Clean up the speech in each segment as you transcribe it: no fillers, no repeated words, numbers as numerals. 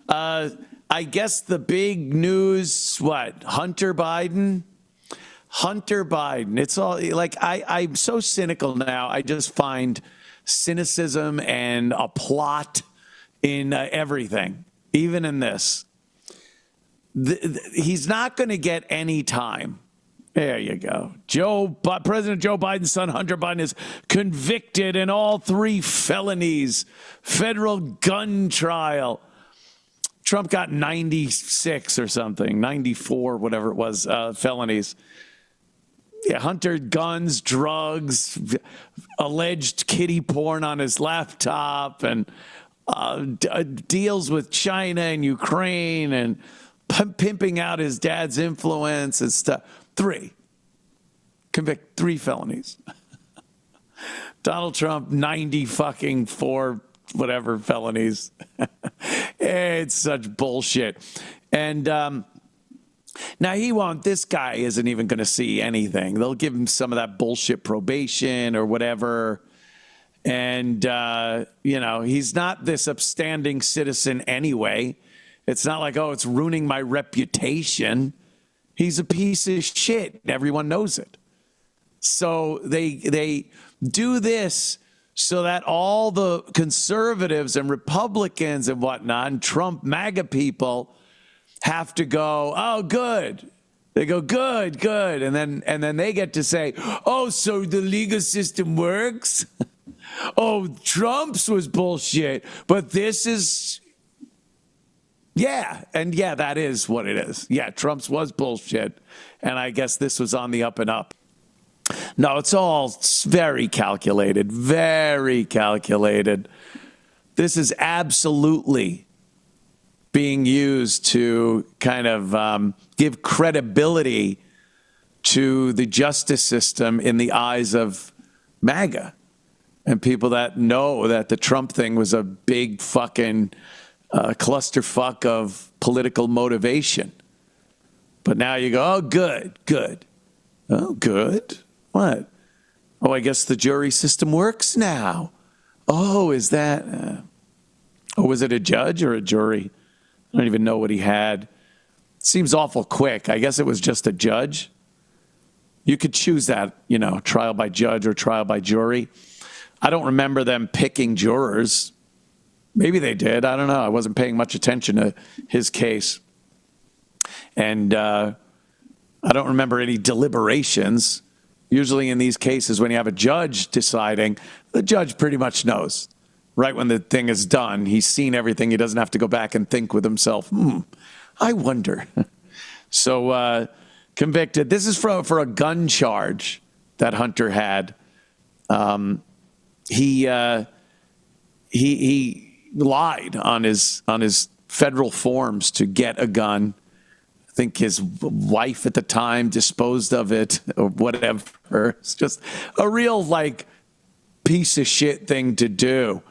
I guess the big news, what? Hunter Biden? Hunter Biden. It's all like I'm so cynical now. I just find cynicism and a plot in everything, even in this. He's not going to get any time. There you go. President Joe Biden's son, Hunter Biden, is convicted in all 3 felonies. Federal gun trial. Trump got 96 or something, 94, whatever it was, felonies. Yeah, Hunter, guns, drugs, alleged kiddie porn on his laptop, and deals with China and Ukraine, and pimping out his dad's influence and stuff. 3 felonies. Donald Trump, 94 whatever felonies. It's such bullshit. And now this guy isn't even going to see anything. They'll give him some of that bullshit probation or whatever. And, he's not this upstanding citizen anyway. It's not like, it's ruining my reputation. He's a piece of shit. Everyone knows it. So they do this so that all the conservatives and Republicans and whatnot, and Trump MAGA people have to go, oh, good. They go, good, good. And then they get to say, oh, so the legal system works? Oh, Trump's was bullshit, but this is... Yeah, and yeah, that is what it is. Yeah, Trump's was bullshit, and I guess this was on the up and up. No, it's all very calculated, very calculated. This is absolutely being used to kind of give credibility to the justice system in the eyes of MAGA and people that know that the Trump thing was a big fucking clusterfuck of political motivation. But now you go, oh, good, good. Oh, good. What? Oh, I guess the jury system works now. Oh, is that? Was it a judge or a jury? I don't even know what he had. Seems awful quick. I guess it was just a judge. You could choose that, trial by judge or trial by jury. I don't remember them picking jurors. Maybe they did. I don't know. I wasn't paying much attention to his case. And I don't remember any deliberations. Usually in these cases, when you have a judge deciding, the judge pretty much knows. Right when the thing is done, he's seen everything. He doesn't have to go back and think with himself, I wonder. So convicted. This is for a gun charge that Hunter had. He lied on his federal forms to get a gun. I think his wife at the time disposed of it or whatever. It's just a real piece of shit thing to do.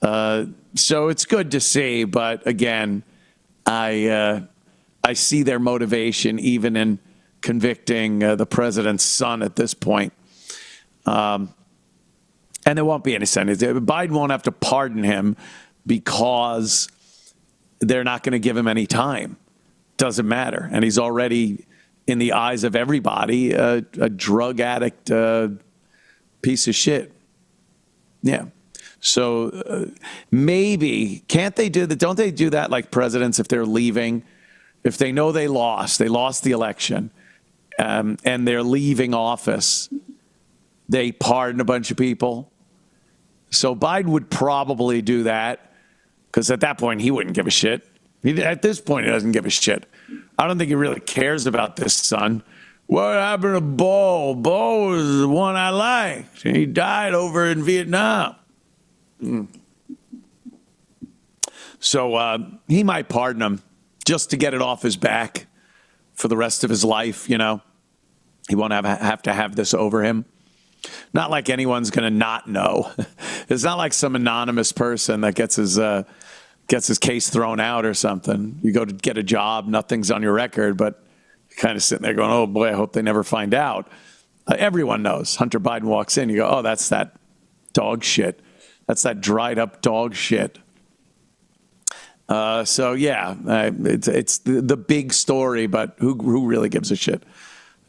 So it's good to see, but again, I see their motivation even in convicting the president's son at this point. And there won't be any sentence. Biden won't have to pardon him because they're not going to give him any time. Doesn't matter. And he's already, in the eyes of everybody, a drug addict piece of shit. Yeah. So maybe, can't they do that? Don't they do that like presidents if they're leaving? If they know they lost the election, and they're leaving office, they pardon a bunch of people. So Biden would probably do that because at that point he wouldn't give a shit. At this point, he doesn't give a shit. I don't think he really cares about this son. What happened to Bo? Bo was the one I liked. He died over in Vietnam. So he might pardon him just to get it off his back for the rest of his life, He won't have to have this over him. Not like anyone's going to not know. It's not like some anonymous person that gets his case thrown out or something. You go to get a job, nothing's on your record, but you're kind of sitting there going, oh boy, I hope they never find out. Everyone knows. Hunter Biden walks in, you go, oh, that's that dog shit. That's that dried up dog shit. So yeah, it's the big story, but who really gives a shit?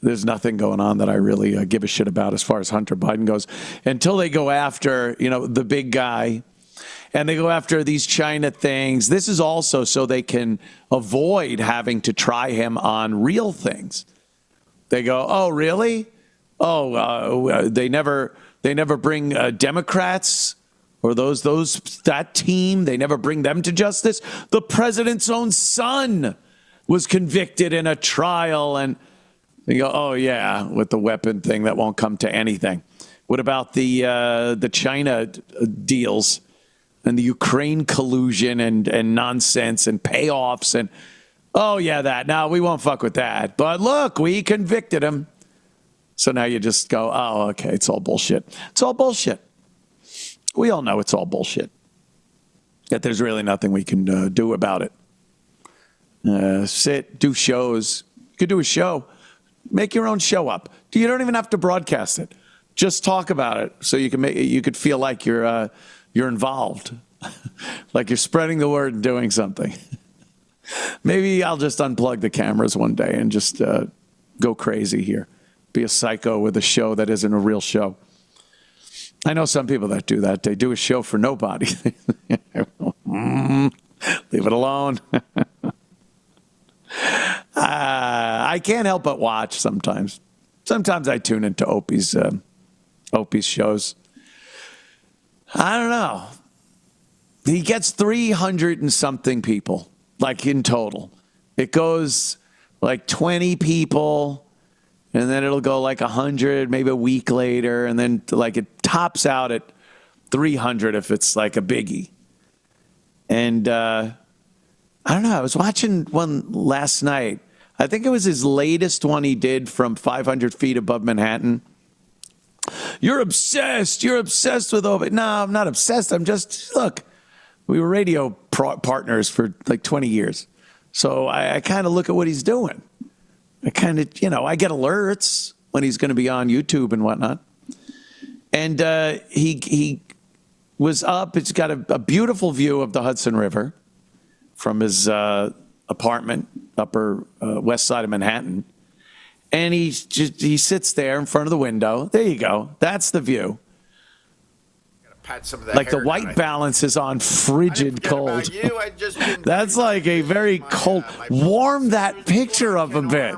There's nothing going on that I really give a shit about as far as Hunter Biden goes until they go after, the big guy, and they go after these China things. This is also so they can avoid having to try him on real things. They go, oh, really? Oh, they never bring Democrats or that team. They never bring them to justice. The president's own son was convicted in a trial, and you go, oh yeah, with the weapon thing that won't come to anything. What about the China deals and the Ukraine collusion and nonsense and payoffs and oh yeah, that. No, we won't fuck with that. But look, we convicted him. So now you just go, oh, okay, it's all bullshit. It's all bullshit. We all know it's all bullshit. That there's really nothing we can do about it. Sit, do shows. You could do a show. Make your own show up. You don't even have to broadcast it. Just talk about it so you could feel like you're involved, like you're spreading the word and doing something. Maybe I'll just unplug the cameras one day and just go crazy here. Be a psycho with a show that isn't a real show. I know some people that do that. They do a show for nobody. Leave it alone. I can't help but watch sometimes. Sometimes I tune into Opie's shows. I don't know. He gets 300 and something people, like in total. It goes like 20 people, and then it'll go like 100, maybe a week later, and then like it tops out at 300 if it's like a biggie. And I don't know. I was watching one last night. I think it was his latest one he did from 500 feet above Manhattan. You're obsessed. You're obsessed with Opie. No, I'm not obsessed. I'm just, look, we were radio partners for like 20 years. So I kind of look at what he's doing. I kind of, I get alerts when he's going to be on YouTube and whatnot. And he was up. It's got a beautiful view of the Hudson River from his apartment, upper west side of Manhattan. And he sits there in front of the window. There you go. That's the view. Pat some of that like the white balance is on frigid cold. That's like a very cold. Warm that picture up a bit.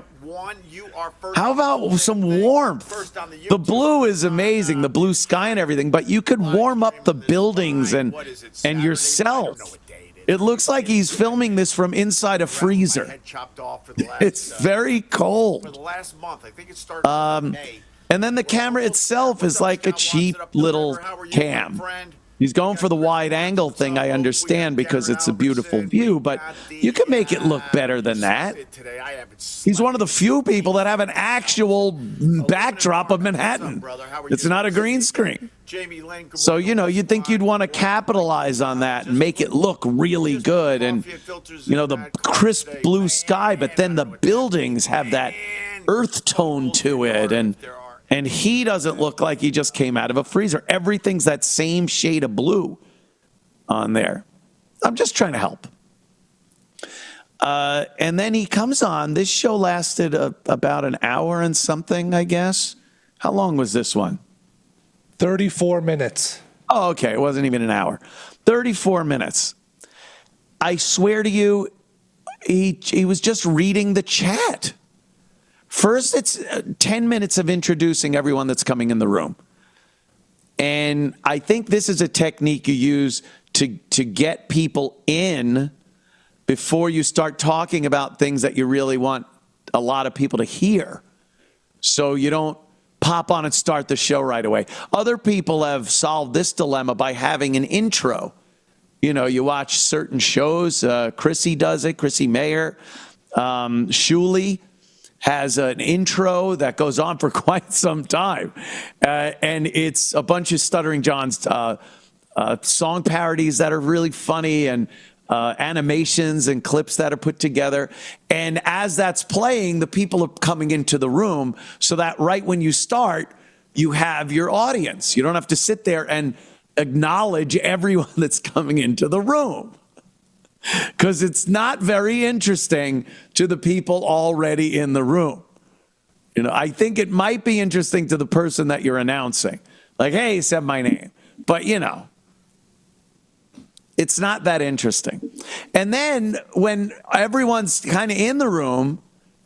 How about some warmth? The blue is amazing, the blue sky and everything, but you could warm up the buildings and yourself. It looks like he's filming this from inside a freezer. It's very cold. And then the camera itself is like a cheap little cam. He's going for the wide angle thing, I understand, because it's a beautiful view, but you can make it look better than that. He's one of the few people that have an actual backdrop of Manhattan. It's not a green screen. So, you'd think you'd want to capitalize on that and make it look really good and, the crisp blue sky, but then the buildings have that earth tone to it, and he doesn't look like he just came out of a freezer. Everything's that same shade of blue on there. I'm just trying to help. And then he comes on. This show lasted about an hour and something, I guess. How long was this one? 34 minutes. Oh, okay. It wasn't even an hour. 34 minutes. I swear to you, he was just reading the chat. First, it's 10 minutes of introducing everyone that's coming in the room. And I think this is a technique you use to get people in before you start talking about things that you really want a lot of people to hear. So you don't pop on and start the show right away. Other people have solved this dilemma by having an intro. You watch certain shows. Chrissy does it. Chrissy Mayer. Shuli has an intro that goes on for quite some time. And it's a bunch of Stuttering John's song parodies that are really funny and animations and clips that are put together. And as that's playing, the people are coming into the room so that right when you start, you have your audience. You don't have to sit there and acknowledge everyone that's coming into the room. because it's not very interesting to the people already in the room. I think it might be interesting to the person that you're announcing. Like, hey, he said my name. But, it's not that interesting. And then when everyone's kind of in the room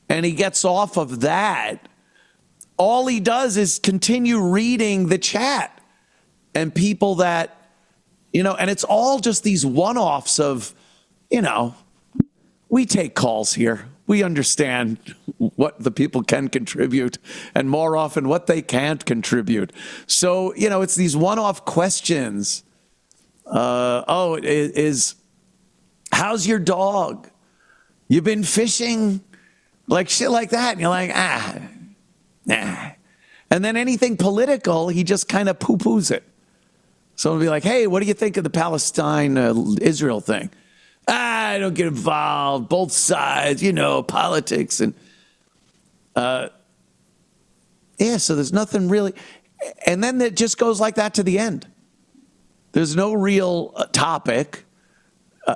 and he gets off of that, all he does is continue reading the chat and people that, and it's all just these one-offs of, we take calls here. We understand what the people can contribute and more often what they can't contribute. So, it's these one-off questions. How's your dog? You've been fishing? Like shit like that. And you're like, nah. And then anything political, he just kind of poo-poos it. So it'll be like, hey, what do you think of the Palestine-Israel thing? I don't get involved. Both sides, politics. And so there's nothing really. And then it just goes like that to the end. There's no real topic.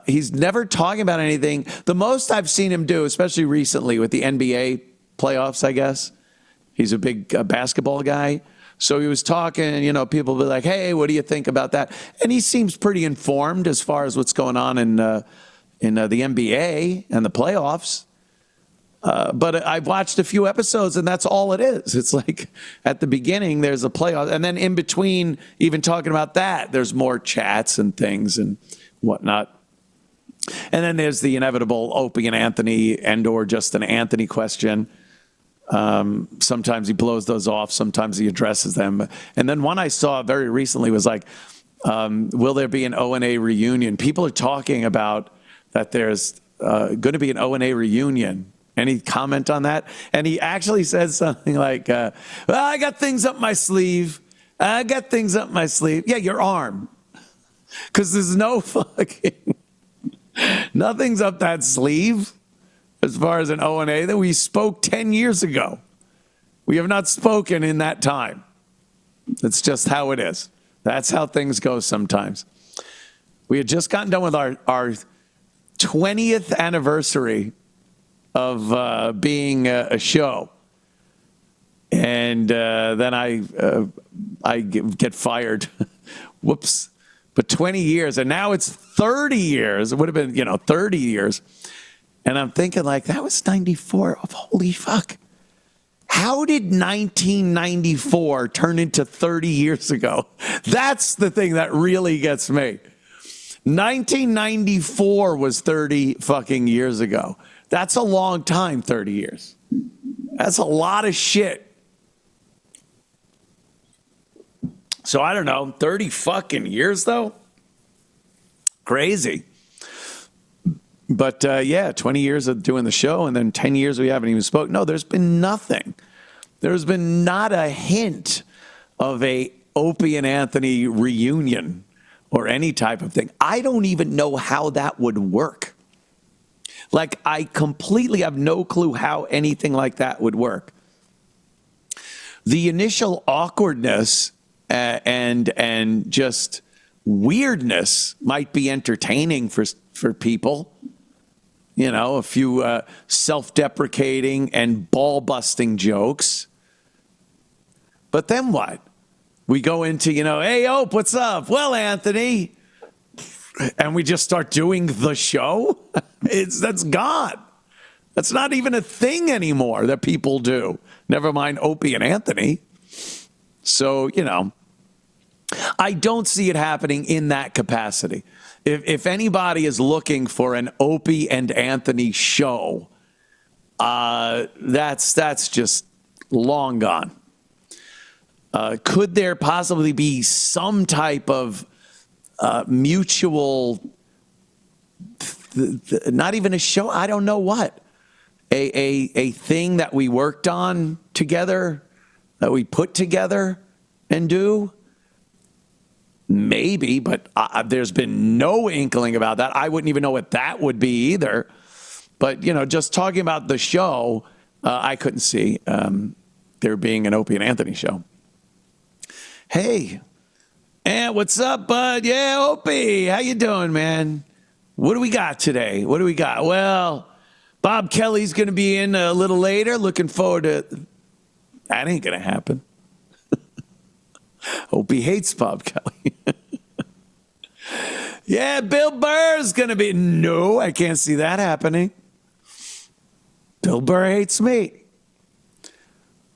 He's never talking about anything. The most I've seen him do, especially recently with the NBA playoffs, I guess. He's a big basketball guy. So he was talking, people will be like, hey, what do you think about that? And he seems pretty informed as far as what's going on in the NBA and the playoffs. But I've watched a few episodes, and that's all it is. It's like at the beginning, there's a playoff. And then in between, even talking about that, there's more chats and things and whatnot. And then there's the inevitable Opie and Anthony or just an Anthony question. Sometimes he blows those off. Sometimes he addresses them. And then one I saw very recently was like, will there be an O&A reunion? People are talking about that there's going to be an O&A reunion. Any comment on that? And he actually says something like, well, I got things up my sleeve. Yeah, your arm. Because there's no fucking, nothing's up that sleeve. As far as an O&A, that we spoke 10 years ago. We have not spoken in that time. It's just how it is. That's how things go sometimes. We had just gotten done with our 20th anniversary of being a show. And then I get fired. Whoops. But 20 years, and now it's 30 years. It would have been, 30 years. And I'm thinking like, that was 94. Oh, holy fuck. How did 1994 turn into 30 years ago? That's the thing that really gets me. 1994 was 30 fucking years ago. That's a long time, 30 years. That's a lot of shit. So I don't know, 30 fucking years though? Crazy. But 20 years of doing the show and then 10 years we haven't even spoken. No, there's been nothing. There's been not a hint of a Opie and Anthony reunion or any type of thing. I don't even know how that would work. Like, I completely have no clue how anything like that would work. The initial awkwardness and just weirdness might be entertaining for people. A few self-deprecating and ball-busting jokes. But then what? We go into, hey, Ope, what's up? Well, Anthony. And we just start doing the show? That's gone. That's not even a thing anymore that people do. Never mind Opie and Anthony. So, I don't see it happening in that capacity. If anybody is looking for an Opie and Anthony show, that's just long gone. Could there possibly be some type of mutual, not even a show, I don't know what, a thing that we worked on together, that we put together and do? Maybe, but there's been no inkling about that. I wouldn't even know what that would be either. But, just talking about the show, I couldn't see there being an Opie and Anthony show. Hey, what's up, bud? Yeah, Opie, how you doing, man? What do we got today? What do we got? Well, Bob Kelly's going to be in a little later. Looking forward to that. Ain't going to happen. Opie hates Bob Kelly. Yeah, Bill Burr's going to be. No, I can't see that happening. Bill Burr hates me.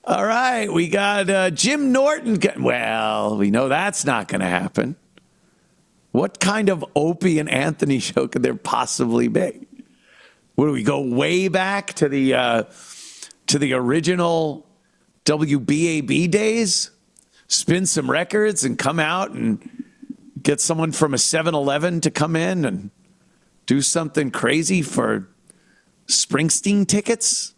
All right, we got Jim Norton. Well, we know that's not going to happen. What kind of Opie and Anthony show could there possibly be? What do we go way back to the original WBAB days? Spin some records and come out and get someone from a 7-Eleven to come in and do something crazy for Springsteen tickets?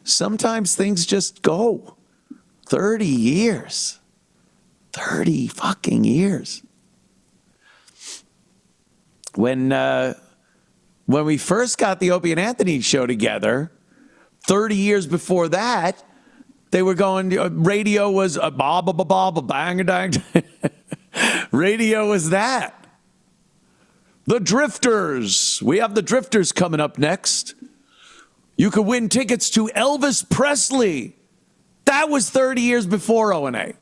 Sometimes things just go. 30 years. 30 fucking years. When we first got the Opie and Anthony show together, 30 years before that, they were going, radio was a bang. Radio was that. The Drifters. We have the Drifters coming up next. You could win tickets to Elvis Presley. That was 30 years before O&A.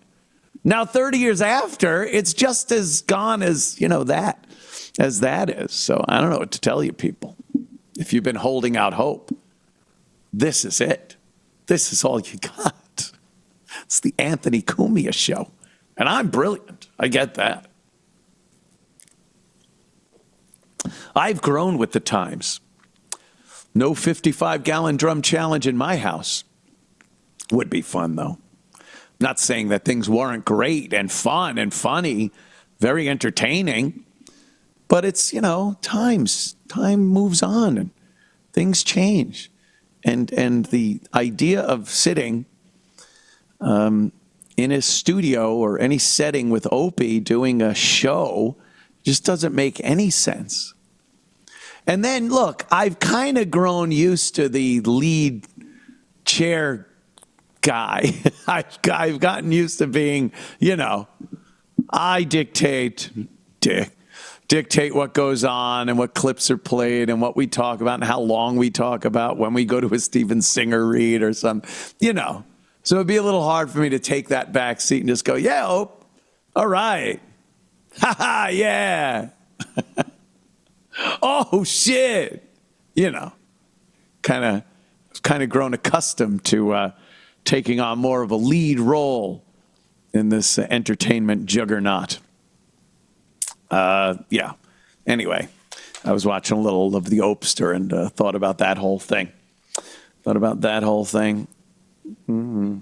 Now, 30 years after, it's just as gone as, that is. So I don't know what to tell you, people. If you've been holding out hope, this is it. This is all you got. It's the Anthony Cumia show. And I'm brilliant. I get that. I've grown with the times. No 55-gallon drum challenge in my house. Would be fun, though. Not saying that things weren't great and fun and funny, very entertaining, but it's, time moves on and things change. And the idea of sitting in a studio or any setting with Opie doing a show just doesn't make any sense. And then, look, I've kind of grown used to the lead chair guy. I've gotten used to being, I dictate what goes on and what clips are played and what we talk about and how long we talk about when we go to a Steven Singer read or something, So it'd be a little hard for me to take that back seat and just go, yeah, all right. Ha ha, yeah. Oh, shit. Kind of grown accustomed to taking on more of a lead role in this entertainment juggernaut. Yeah. Anyway, I was watching a little of the Opster and thought about that whole thing. Mm-hmm.